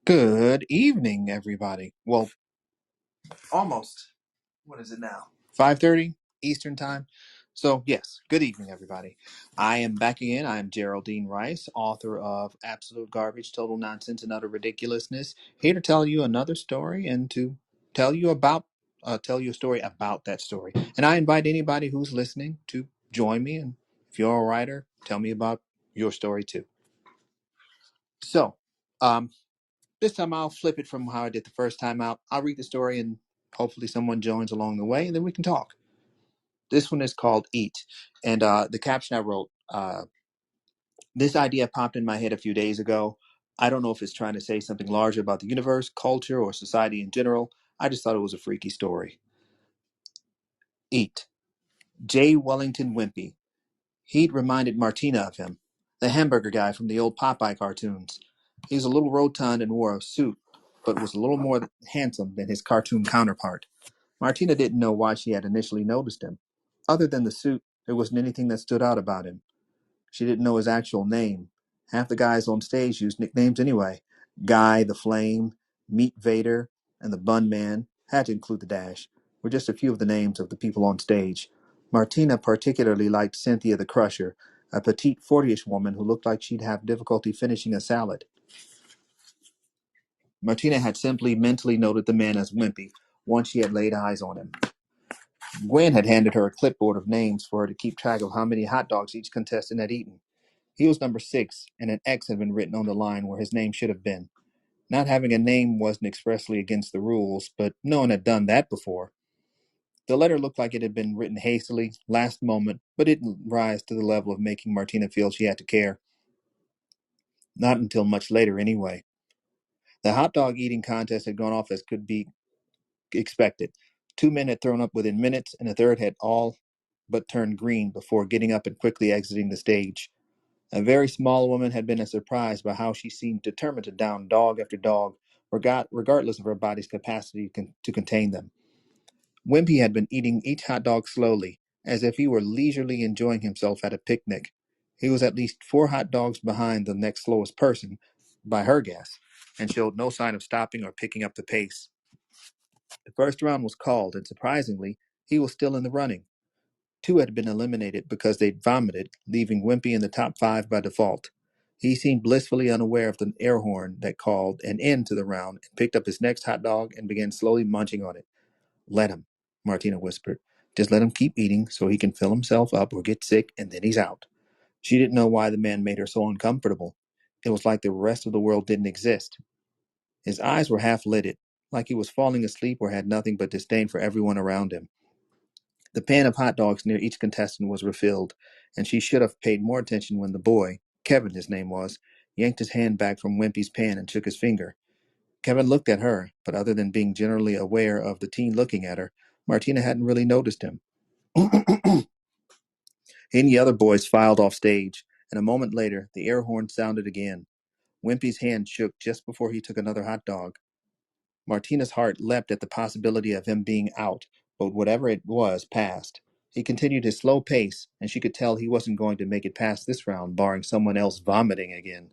Good evening, everybody. Well, almost. What is it now? 5:30 Eastern Time. So, yes, good evening, everybody. I am back again. I am Geraldine Rice, author of Absolute Garbage, Total Nonsense, and Utter Ridiculousness, here to tell you another story and to tell you a story about that story. And I invite anybody who's listening to join me. And if you're a writer, tell me about your story too. So, um, this time I'll flip it from how I did the first time out. I'll read the story and hopefully someone joins along the way and then we can talk. This one is called Eat. And the caption I wrote, this idea popped in my head a few days ago. I don't know if it's trying to say something larger about the universe, culture, or society in general. I just thought it was a freaky story. Eat. J. Wellington Wimpy. He'd reminded Martina of him, the hamburger guy from the old Popeye cartoons. He was a little rotund and wore a suit, but was a little more handsome than his cartoon counterpart. Martina didn't know why she had initially noticed him. Other than the suit, there wasn't anything that stood out about him. She didn't know his actual name. Half the guys on stage used nicknames anyway. Guy the Flame, Meat Vader, and the Bun Man, had to include the dash, were just a few of the names of the people on stage. Martina particularly liked Cynthia the Crusher, a petite 40-ish woman who looked like she'd have difficulty finishing a salad. Martina had simply mentally noted the man as Wimpy once she had laid eyes on him. Gwen had handed her a clipboard of names for her to keep track of how many hot dogs each contestant had eaten. He was number 6, and an X had been written on the line where his name should have been. Not having a name wasn't expressly against the rules, but no one had done that before. The letter looked like it had been written hastily, last moment, but it didn't rise to the level of making Martina feel she had to care. Not until much later, anyway. The hot dog eating contest had gone off as could be expected. 2 men had thrown up within minutes, and a third had all but turned green before getting up and quickly exiting the stage. A very small woman had been surprised by how she seemed determined to down dog after dog, regardless of her body's capacity to contain them. Wimpy had been eating each hot dog slowly, as if he were leisurely enjoying himself at a picnic. He was at least 4 hot dogs behind the next slowest person, by her guess, and showed no sign of stopping or picking up the pace. The first round was called, and surprisingly, he was still in the running. 2 had been eliminated because they'd vomited, leaving Wimpy in the top 5 by default. He seemed blissfully unaware of the air horn that called an end to the round and picked up his next hot dog and began slowly munching on it. Let him, Martina whispered. Just let him keep eating so he can fill himself up or get sick, and then he's out. She didn't know why the man made her so uncomfortable. It was like the rest of the world didn't exist. His eyes were half lidded, like he was falling asleep or had nothing but disdain for everyone around him. The pan of hot dogs near each contestant was refilled, and she should have paid more attention when the boy, Kevin his name was, yanked his hand back from Wimpy's pan and shook his finger. Kevin looked at her, but other than being generally aware of the teen looking at her, Martina hadn't really noticed him. Any other boys filed off stage, and a moment later, the air horn sounded again. Wimpy's hand shook just before he took another hot dog. Martina's heart leapt at the possibility of him being out, but whatever it was passed. He continued his slow pace, and she could tell he wasn't going to make it past this round, barring someone else vomiting again.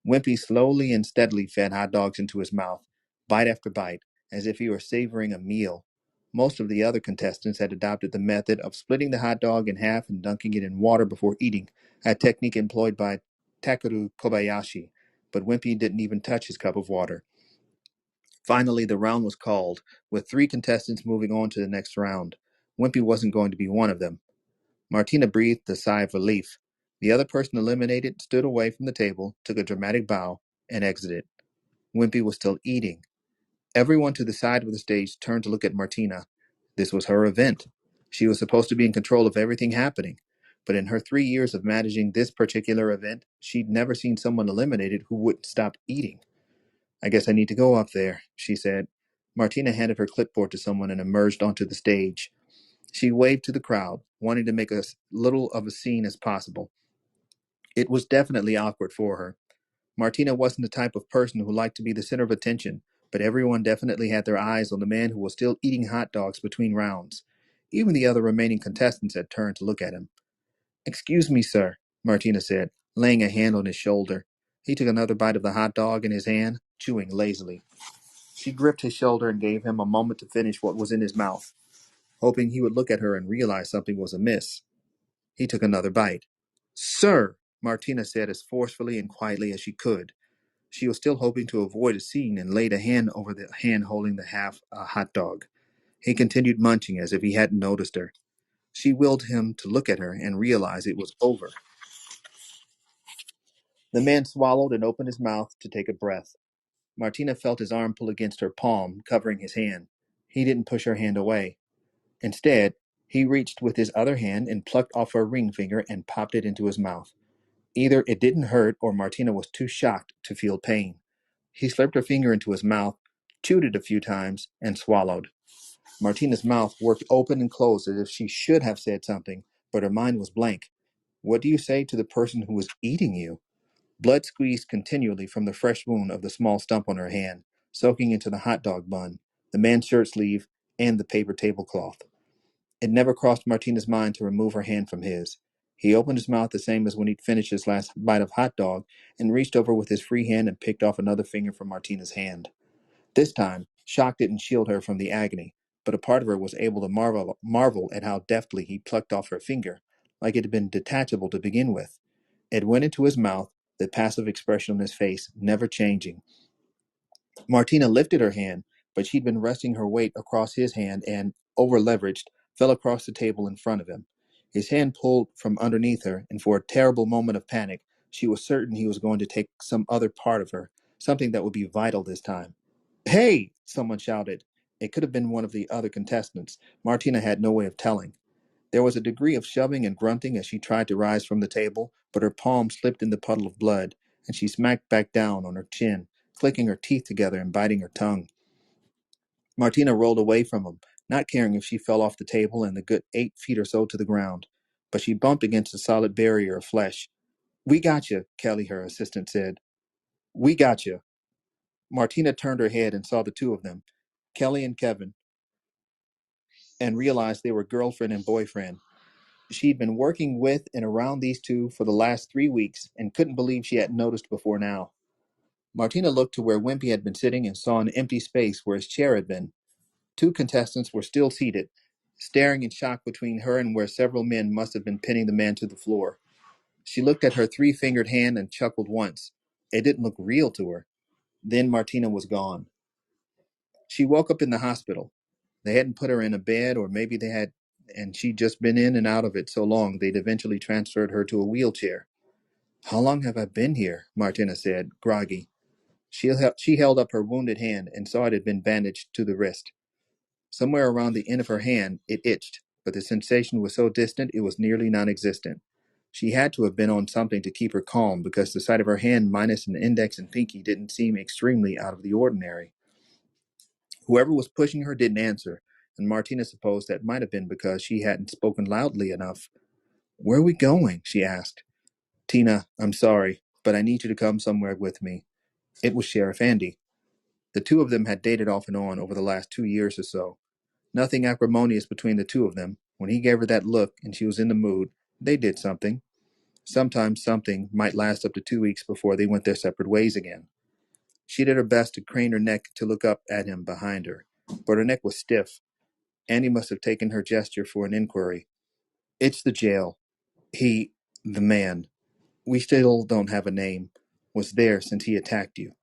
Wimpy slowly and steadily fed hot dogs into his mouth, bite after bite, as if he were savoring a meal. Most of the other contestants had adopted the method of splitting the hot dog in half and dunking it in water before eating, a technique employed by Takeru Kobayashi, but Wimpy didn't even touch his cup of water. Finally, the round was called, with 3 contestants moving on to the next round. Wimpy wasn't going to be one of them. Martina breathed a sigh of relief. The other person eliminated stood away from the table, took a dramatic bow, and exited. Wimpy was still eating. Everyone to the side of the stage turned to look at Martina. This was her event. She was supposed to be in control of everything happening. But in her 3 years of managing this particular event, she'd never seen someone eliminated who wouldn't stop eating. I guess I need to go up there, she said. Martina handed her clipboard to someone and emerged onto the stage. She waved to the crowd, wanting to make as little of a scene as possible. It was definitely awkward for her. Martina wasn't the type of person who liked to be the center of attention, but everyone definitely had their eyes on the man who was still eating hot dogs between rounds. Even the other remaining contestants had turned to look at him. Excuse me, sir, Martina said, laying a hand on his shoulder. He took another bite of the hot dog in his hand, chewing lazily. She gripped his shoulder and gave him a moment to finish what was in his mouth, hoping he would look at her and realize something was amiss. He took another bite. "Sir," Martina said as forcefully and quietly as she could. She was still hoping to avoid a scene and laid a hand over the hand holding the half a hot dog. He continued munching as if he hadn't noticed her. She willed him to look at her and realize it was over. The man swallowed and opened his mouth to take a breath. Martina felt his arm pull against her palm, covering his hand. He didn't push her hand away. Instead, he reached with his other hand and plucked off her ring finger and popped it into his mouth. Either it didn't hurt or Martina was too shocked to feel pain. He slipped her finger into his mouth, chewed it a few times, and swallowed. Martina's mouth worked open and closed as if she should have said something, but her mind was blank. What do you say to the person who was eating you? Blood squeezed continually from the fresh wound of the small stump on her hand, soaking into the hot dog bun, the man's shirt sleeve, and the paper tablecloth. It never crossed Martina's mind to remove her hand from his. He opened his mouth the same as when he'd finished his last bite of hot dog and reached over with his free hand and picked off another finger from Martina's hand. This time, shock didn't shield her from the agony, but a part of her was able to marvel at how deftly he plucked off her finger, like it had been detachable to begin with. It went into his mouth, the passive expression on his face never changing. Martina lifted her hand, but she'd been resting her weight across his hand and, over-leveraged, fell across the table in front of him. His hand pulled from underneath her, and for a terrible moment of panic, she was certain he was going to take some other part of her, something that would be vital this time. "Hey!" someone shouted. It could have been one of the other contestants. Martina had no way of telling. There was a degree of shoving and grunting as she tried to rise from the table, but her palm slipped in the puddle of blood, and she smacked back down on her chin, clicking her teeth together and biting her tongue. Martina rolled away from him, not caring if she fell off the table and the good 8 feet or so to the ground. But she bumped against a solid barrier of flesh. "We got you," Kelly, her assistant, said. "We got you." Martina turned her head and saw the two of them, Kelly and Kevin, and realized they were girlfriend and boyfriend. She'd been working with and around these two for the last 3 weeks and couldn't believe she hadn't noticed before now. Martina looked to where Wimpy had been sitting and saw an empty space where his chair had been. 2 contestants were still seated, staring in shock between her and where several men must have been pinning the man to the floor. She looked at her 3-fingered hand and chuckled once. It didn't look real to her. Then Martina was gone. She woke up in the hospital. They hadn't put her in a bed, or maybe they had, and she'd just been in and out of it so long they'd eventually transferred her to a wheelchair. "How long have I been here?" Martina said, groggy. She held up her wounded hand and saw it had been bandaged to the wrist. Somewhere around the end of her hand, it itched, but the sensation was so distant it was nearly non-existent. She had to have been on something to keep her calm, because the sight of her hand minus an index and pinky didn't seem extremely out of the ordinary. Whoever was pushing her didn't answer, and Martina supposed that might have been because she hadn't spoken loudly enough. "Where are we going?" she asked. "Tina, I'm sorry, but I need you to come somewhere with me." It was Sheriff Andy. The two of them had dated off and on over the last 2 years or so. Nothing acrimonious between the two of them. When he gave her that look and she was in the mood, they did something. Sometimes something might last up to 2 weeks before they went their separate ways again. She did her best to crane her neck to look up at him behind her, but her neck was stiff. Andy must have taken her gesture for an inquiry. "It's the jail. The man, we still don't have a name, was there since he attacked you."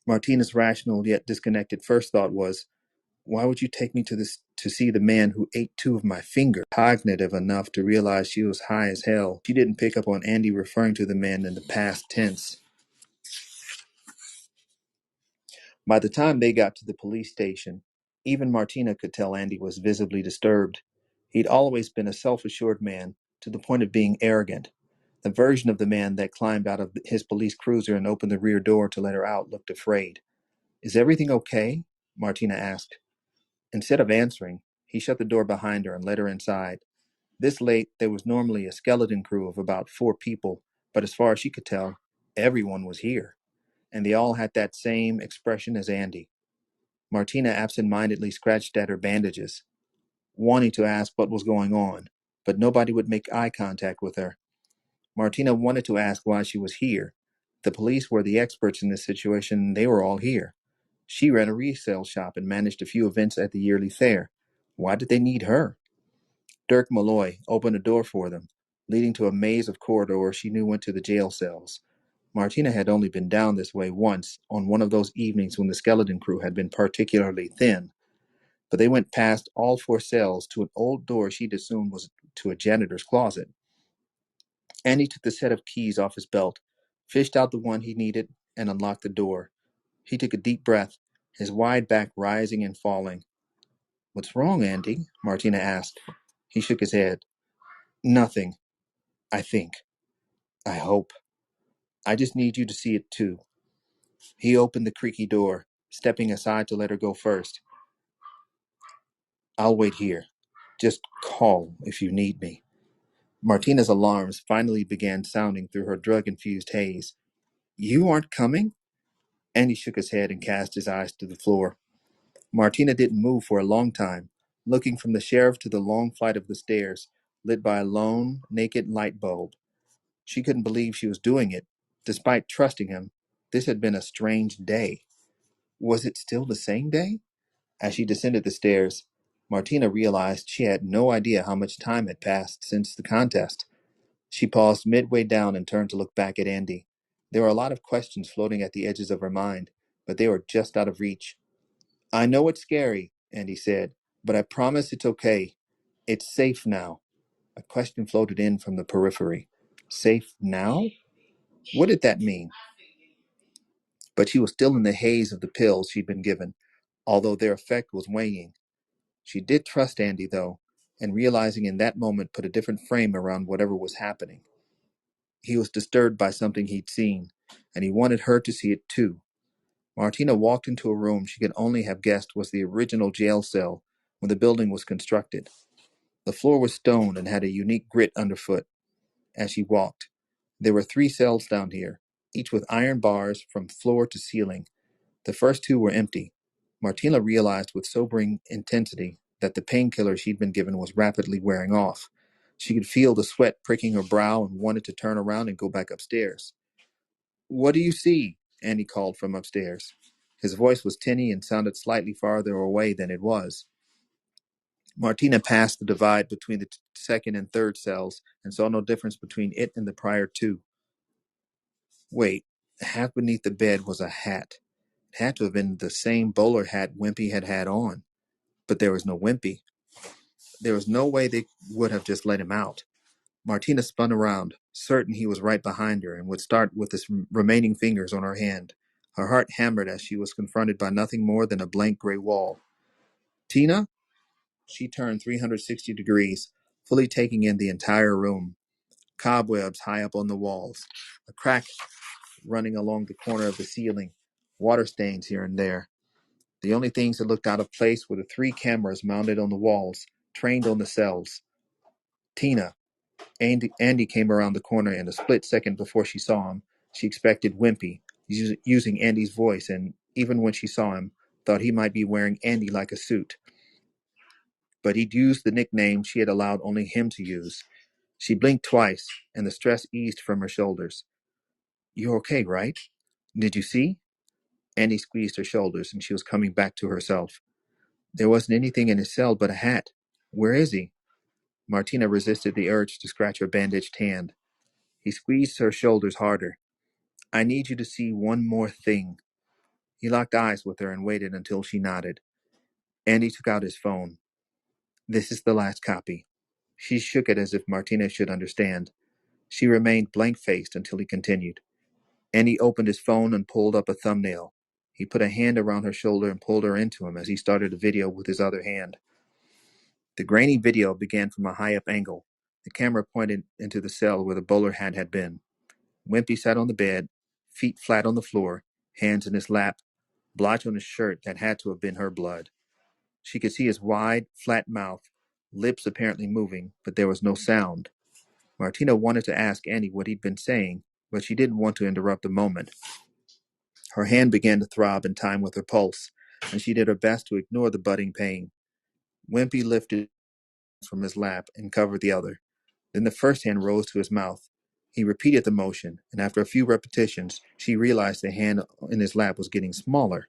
Martina's rational yet disconnected first thought was, why would you take me to see the man who ate 2 of my fingers? Cognitive enough to realize she was high as hell, she didn't pick up on Andy referring to the man in the past tense. By the time they got to the police station, even Martina could tell Andy was visibly disturbed. He'd always been a self-assured man, to the point of being arrogant. The version of the man that climbed out of his police cruiser and opened the rear door to let her out looked afraid. "Is everything okay?" Martina asked. Instead of answering, he shut the door behind her and let her inside. This late, there was normally a skeleton crew of about 4 people, but as far as she could tell, everyone was here, and they all had that same expression as Andy. Martina absent-mindedly scratched at her bandages, wanting to ask what was going on, but nobody would make eye contact with her. Martina wanted to ask why she was here, The police were the experts in this situation. They were all here. She ran a resale shop and managed a few events at the yearly fair. Why did they need her? Dirk Malloy opened a door for them, leading to a maze of corridors she knew went to the jail cells. Martina had only been down this way once, on one of those evenings when the skeleton crew had been particularly thin, but they went past all four cells to an old door she'd assumed was to a janitor's closet. Andy took the set of keys off his belt, fished out the one he needed, and unlocked the door. He took a deep breath, his wide back rising and falling. "What's wrong, Andy?" Martina asked. He shook his head. "Nothing, I think. I hope. I just need you to see it too." He opened the creaky door, stepping aside to let her go first. "I'll wait here. Just call if you need me." Martina's alarms finally began sounding through her drug-infused haze. "You aren't coming?" Andy shook his head and cast his eyes to the floor. Martina didn't move for a long time, looking from the sheriff to the long flight of the stairs, lit by a lone, naked light bulb. She couldn't believe she was doing it. Despite trusting him, this had been a strange day. Was it still the same day? As she descended the stairs, Martina realized she had no idea how much time had passed since the contest. She paused midway down and turned to look back at Andy. There were a lot of questions floating at the edges of her mind, but they were just out of reach. "I know it's scary," Andy said, "but I promise it's okay. It's safe now." A question floated in from the periphery. Safe now? What did that mean? But she was still in the haze of the pills she'd been given, although their effect was waning. She did trust Andy, though, and realizing in that moment put a different frame around whatever was happening. He was disturbed by something he'd seen, and he wanted her to see it too. Martina walked into a room she could only have guessed was the original jail cell when the building was constructed. The floor was stone and had a unique grit underfoot. As she walked, there were 3 cells down here, each with iron bars from floor to ceiling. The first 2 were empty. Martina realized with sobering intensity that the painkiller she'd been given was rapidly wearing off. She could feel the sweat pricking her brow and wanted to turn around and go back upstairs. "What do you see?" Andy called from upstairs. His voice was tinny and sounded slightly farther away than it was. Martina passed the divide between the second and third cells and saw no difference between it and the prior 2. Wait, half beneath the bed was a hat. It had to have been the same bowler hat Wimpy had had on. But there was no Wimpy. There was no way they would have just let him out. Martina spun around, certain he was right behind her and would start with his remaining fingers on her hand. Her heart hammered as she was confronted by nothing more than a blank gray wall. "Tina?" She turned 360 degrees, fully taking in the entire room. Cobwebs high up on the walls, a crack running along the corner of the ceiling, water stains here and there. The only things that looked out of place were the 3 cameras mounted on the walls, trained on the cells. "Tina." Andy came around the corner in a split second before she saw him. She expected Wimpy, using Andy's voice, and even when she saw him, thought he might be wearing Andy like a suit. But he'd used the nickname she had allowed only him to use. She blinked twice, and the stress eased from her shoulders. "You're okay, right? Did you see?" Andy squeezed her shoulders, and she was coming back to herself. "There wasn't anything in his cell but a hat. Where is he?" Martina resisted the urge to scratch her bandaged hand. He squeezed her shoulders harder. "I need you to see one more thing." He locked eyes with her and waited until she nodded. Andy took out his phone. "This is the last copy." She shook it as if Martina should understand. She remained blank-faced until he continued. Andy opened his phone and pulled up a thumbnail. He put a hand around her shoulder and pulled her into him as he started a video with his other hand. The grainy video began from a high-up angle. The camera pointed into the cell where the bowler hat had been. Wimpy sat on the bed, feet flat on the floor, hands in his lap, blotch on his shirt that had to have been her blood. She could see his wide, flat mouth, lips apparently moving, but there was no sound. Martina wanted to ask Andy what he'd been saying, but she didn't want to interrupt the moment. Her hand began to throb in time with her pulse, and she did her best to ignore the budding pain. Wimpy lifted from his lap and covered the other. Then the first hand rose to his mouth. He repeated the motion, and after a few repetitions, she realized the hand in his lap was getting smaller.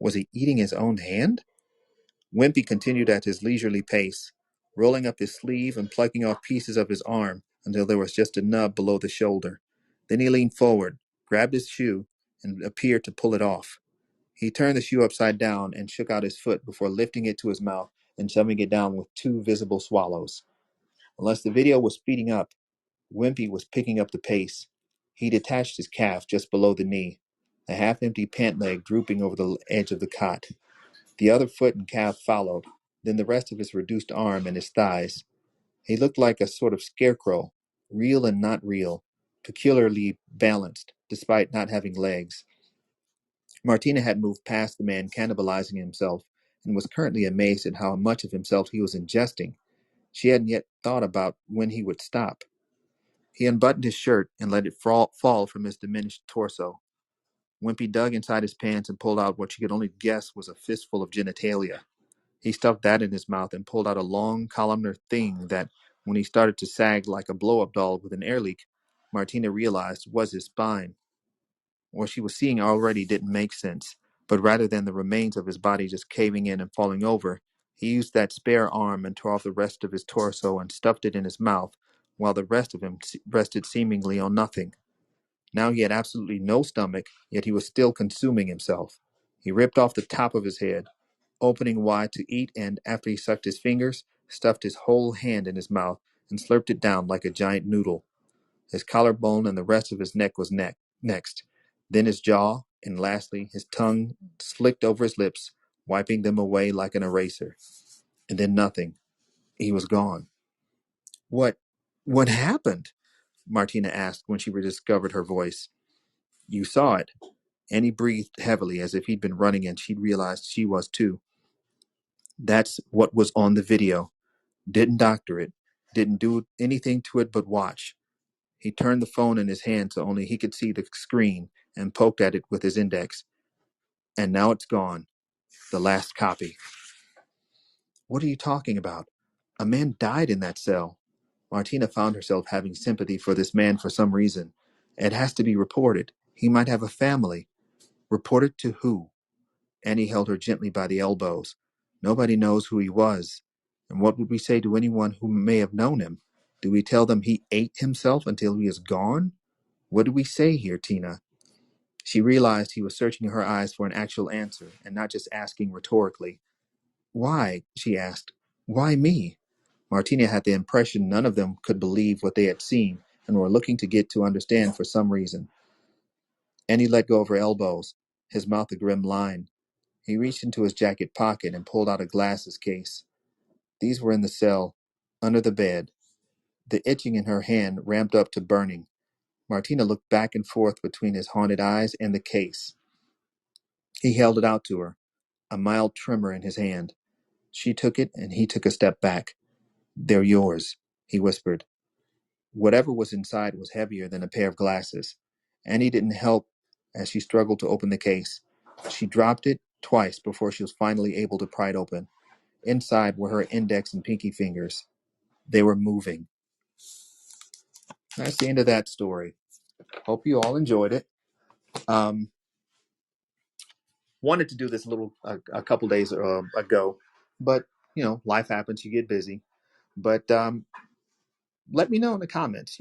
Was he eating his own hand? Wimpy continued at his leisurely pace, rolling up his sleeve and plucking off pieces of his arm until there was just a nub below the shoulder. Then he leaned forward, grabbed his shoe, and appeared to pull it off. He turned the shoe upside down and shook out his foot before lifting it to his mouth and shoving it down with 2 visible swallows. Unless the video was speeding up, Wimpy was picking up the pace. He detached his calf just below the knee, the half-empty pant leg drooping over the edge of the cot. The other foot and calf followed, then the rest of his reduced arm and his thighs. He looked like a sort of scarecrow, real and not real, peculiarly balanced, despite not having legs. Martina had moved past the man cannibalizing himself and was currently amazed at how much of himself he was ingesting. She hadn't yet thought about when he would stop. He unbuttoned his shirt and let it fall from his diminished torso. Wimpy dug inside his pants and pulled out what she could only guess was a fistful of genitalia. He stuffed that in his mouth and pulled out a long, columnar thing that, when he started to sag like a blow-up doll with an air leak, Martina realized was his spine. What she was seeing already didn't make sense, but rather than the remains of his body just caving in and falling over, he used that spare arm and tore off the rest of his torso and stuffed it in his mouth, while the rest of him rested seemingly on nothing. Now he had absolutely no stomach, yet he was still consuming himself. He ripped off the top of his head, opening wide to eat, and after he sucked his fingers, stuffed his whole hand in his mouth and slurped it down like a giant noodle. His collarbone and the rest of his neck was next, then his jaw, and lastly his tongue slicked over his lips, wiping them away like an eraser. And then nothing. He was gone. What happened? Martina asked when she rediscovered her voice. You saw it. Annie breathed heavily as if he'd been running and she'd realized she was too. That's what was on the video. Didn't doctor it. Didn't do anything to it but watch. He turned the phone in his hand so only he could see the screen and poked at it with his index. And now it's gone. The last copy. What are you talking about? A man died in that cell. Martina found herself having sympathy for this man for some reason. It has to be reported. He might have a family. Reported to who? Annie held her gently by the elbows. Nobody knows who he was. And what would we say to anyone who may have known him? Do we tell them he ate himself until he is gone? What do we say here, Tina? She realized he was searching her eyes for an actual answer and not just asking rhetorically. Why? She asked. Why me? Martina had the impression none of them could believe what they had seen and were looking to get to understand for some reason. Annie let go of her elbows, his mouth a grim line. He reached into his jacket pocket and pulled out a glasses case. These were in the cell, under the bed. The itching in her hand ramped up to burning. Martina looked back and forth between his haunted eyes and the case. He held it out to her, a mild tremor in his hand. She took it and he took a step back. They're yours, he whispered. Whatever was inside was heavier than a pair of glasses. Annie didn't help as she struggled to open the case. She dropped it twice before she was finally able to pry it open. Inside were her index and pinky fingers. They were moving. That's the end of that story. Hope you all enjoyed it. Wanted to do this a couple days ago, but life happens. You get busy. But let me know in the comments.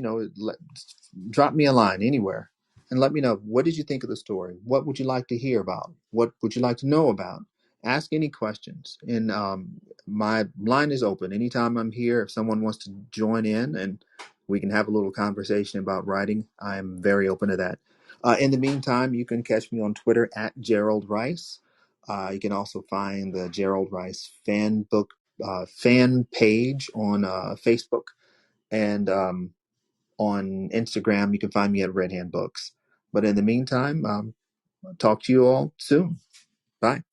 Drop me a line anywhere and let me know, what did you think of the story? What would you like to hear about? What would you like to know about? Ask any questions. And my line is open. Anytime I'm here, if someone wants to join in and we can have a little conversation about writing, I'm very open to that. In the meantime, you can catch me on Twitter at Gerald Rice. You can also find the Gerald Rice fan page on Facebook. And on Instagram, you can find me at Red Hand Books. But in the meantime, talk to you all soon. Bye.